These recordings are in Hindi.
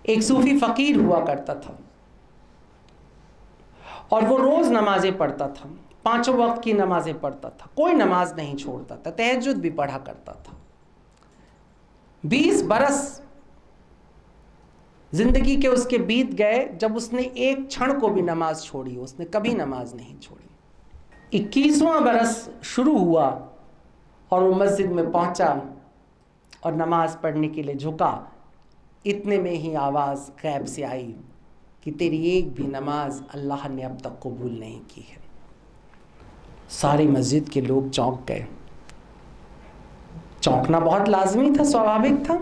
एक सूफी फकीर हुआ करता था और वो रोज नमाजें पढ़ता था, 5 वक्त की नमाजें पढ़ता था, कोई नमाज नहीं छोड़ता था, तहज्जुद भी पढ़ा करता था। 20 बरस जिंदगी के उसके बीत गए जब उसने एक क्षण को भी नमाज छोड़ी, उसने कभी नमाज नहीं छोड़ी। 21वां बरस शुरू हुआ और वो मस्जिद में पहुंचा और नमाज पढ़ने के लिए झुका। इतने में ही आवाज़ गैब से आई कि तेरी एक भी नमाज अल्लाह ने अब तक कबूल नहीं की है। सारी मस्जिद के लोग चौंक गए। चौंकना बहुत लाजमी था, स्वाभाविक था।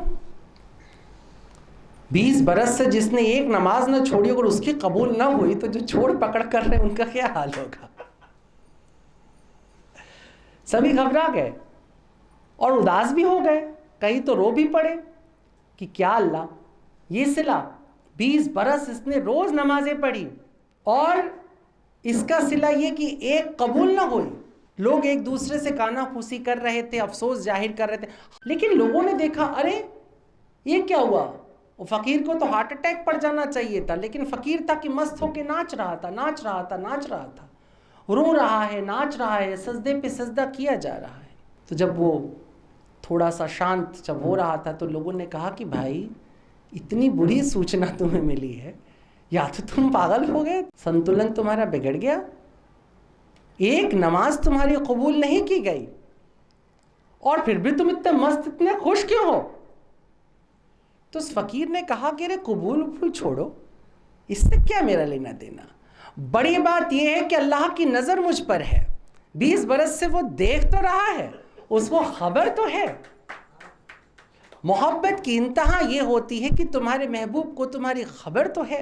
20 बरस से जिसने एक नमाज न छोड़ी, अगर उसकी कबूल ना हुई तो जो छोड़ पकड़ कर रहे उनका क्या हाल होगा। सभी घबरा गए और उदास भी हो गए, कहीं तो रो भी पड़े कि क्या अल्लाह, ये सिला 20 बरस इसने रोज नमाजें पढ़ी और इसका सिला ये कि एक कबूल ना हुई। लोग एक दूसरे से कानाफूसी कर रहे थे, अफसोस जाहिर कर रहे थे, लेकिन लोगों ने देखा अरे ये क्या हुआ। वो फकीर को तो हार्ट अटैक पड़ जाना चाहिए था, लेकिन फकीर था कि मस्त होके नाच रहा था, नाच रहा था, नाच रहा था, रो रहा है, नाच रहा है, सजदे पे सजदा किया जा रहा है। तो जब वो थोड़ा सा शांत जब हो रहा था तो लोगों ने कहा कि भाई इतनी बुरी सूचना तुम्हें मिली है, या तो तुम पागल हो गए, संतुलन तुम्हारा बिगड़ गया, एक नमाज तुम्हारी कबूल नहीं की गई और फिर भी तुम इतने मस्त, इतने खुश क्यों हो। तो उस फकीर ने कहा कि अरे कबूल उबूल छोड़ो, इससे क्या मेरा लेना देना, बड़ी बात यह है कि अल्लाह की नजर मुझ पर है, 20 बरस से वो देख तो रहा है, उसको खबर तो है। मोहब्बत की इंतहा ये होती है कि तुम्हारे महबूब को तुम्हारी खबर तो है।